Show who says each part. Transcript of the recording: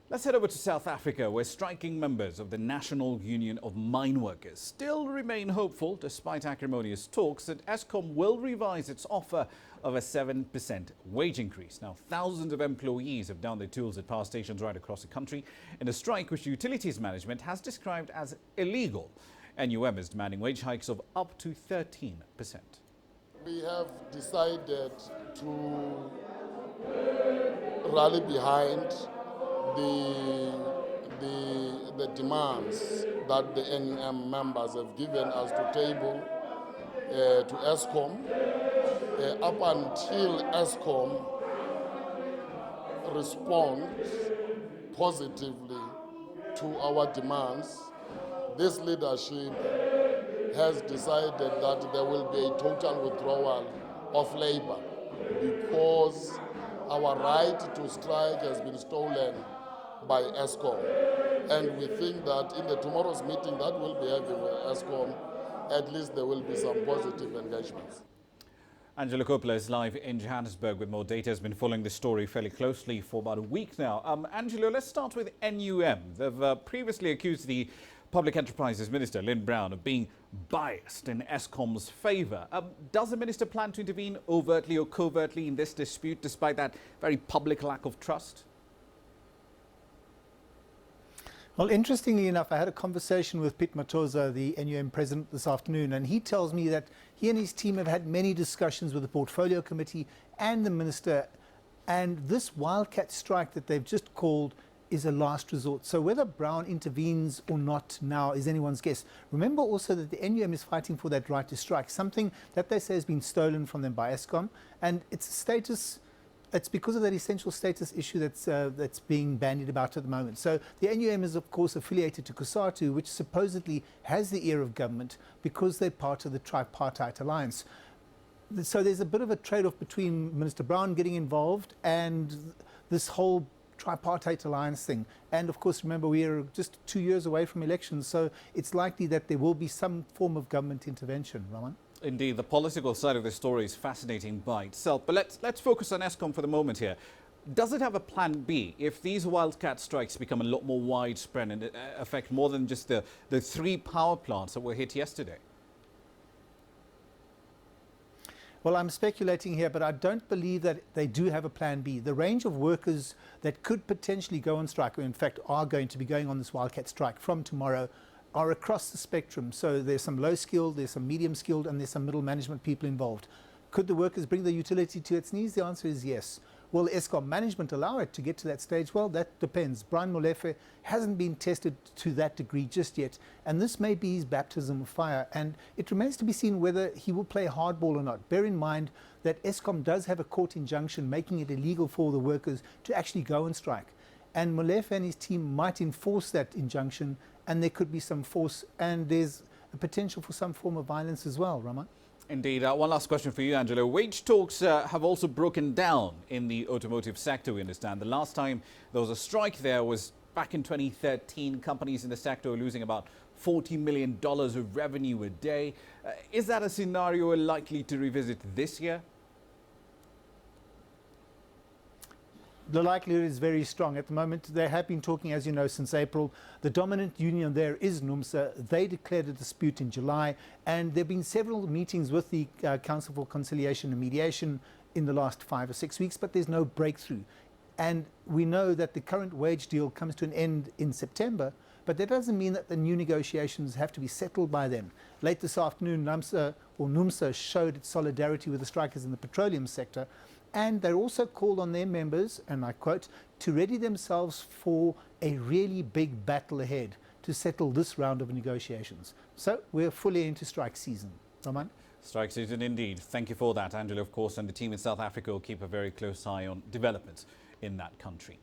Speaker 1: Let's head over to South Africa, where striking members of the National Union of Mineworkers still remain hopeful, despite acrimonious talks, that Eskom will revise its offer of a 7% wage increase. Now, thousands of employees have downed their tools at power stations right across the country in a strike which utilities management has described as illegal. NUM is demanding wage hikes of up to 13%.
Speaker 2: We have decided to rally behind the demands that the NUM members have given us to table to Eskom. Up until Eskom responds positively to our demands, this leadership has decided that there will be a total withdrawal of labor because our right to strike has been stolen by Eskom. And we think that in the tomorrow's meeting that we'll be having with Eskom, at least there will be some positive engagements.
Speaker 1: Angela Coppola is live in Johannesburg with more data. Has been following this story fairly closely for about a week now. Angela, let's start with NUM. They've previously accused the Public Enterprises Minister, Lynn Brown, of being biased in Eskom's favour. Does the minister plan to intervene overtly or covertly in this dispute, despite that very public lack of trust?
Speaker 3: Well, interestingly enough, I had a conversation with Piet Matoza, the NUM president, this afternoon, and he tells me that he and his team have had many discussions with the Portfolio Committee and the minister, and this wildcat strike that they've just called is a last resort. So whether Brown intervenes or not now is anyone's guess. Remember also that the NUM is fighting for that right to strike, something that they say has been stolen from them by Eskom, and it's a status. It's because of that essential status issue that's being bandied about at the moment. So the NUM is, of course, affiliated to COSATU, which supposedly has the ear of government because they're part of the tripartite alliance. So there's a bit of a trade-off between Minister Brown getting involved and this whole tripartite alliance thing. And of course, remember, we are just 2 years away from elections, so it's likely that there will be some form of government intervention. Roman?
Speaker 1: Indeed, the political side of the story is fascinating by itself. But let's focus on Eskom for the moment here. Does it have a plan B if these wildcat strikes become a lot more widespread and affect more than just the 3 power plants that were hit yesterday?
Speaker 3: Well, I'm speculating here, but I don't believe that they do have a plan B. The range of workers that could potentially go on strike, or in fact are going to be going on this wildcat strike from tomorrow, are across the spectrum. So there's some low skilled, there's some medium skilled, and there's some middle management people involved. Could the workers bring the utility to its knees? The answer is yes. Will Eskom management allow it to get to that stage? Well, that depends. Brian Molefe hasn't been tested to that degree just yet, and this may be his baptism of fire, and it remains to be seen whether he will play hardball or not. Bear in mind that Eskom does have a court injunction making it illegal for the workers to actually go and strike, and Molefe and his team might enforce that injunction, and there could be some force, and there's a potential for some form of violence as well, Rama.
Speaker 1: Indeed. One last question for you, Angelo. Wage talks have also broken down in the automotive sector, we understand. The last time there was a strike there was back in 2013. Companies in the sector were losing about $40 million of revenue a day. Is that a scenario we're likely to revisit this year?
Speaker 3: The likelihood is very strong. At the moment, they have been talking, as you know, since April. The dominant union there is NUMSA. They declared a dispute in July, and there have been several meetings with the Council for Conciliation and Mediation in the last 5 or 6 weeks, but there's no breakthrough. And we know that the current wage deal comes to an end in September, but that doesn't mean that the new negotiations have to be settled by then. Late this afternoon, NUMSA showed its solidarity with the strikers in the petroleum sector, and they also called on their members, and I quote, to ready themselves for a really big battle ahead to settle this round of negotiations. So we're fully into strike season. Roman?
Speaker 1: Strike season indeed. Thank you for that, Angela, of course, and the team in South Africa will keep a very close eye on developments in that country.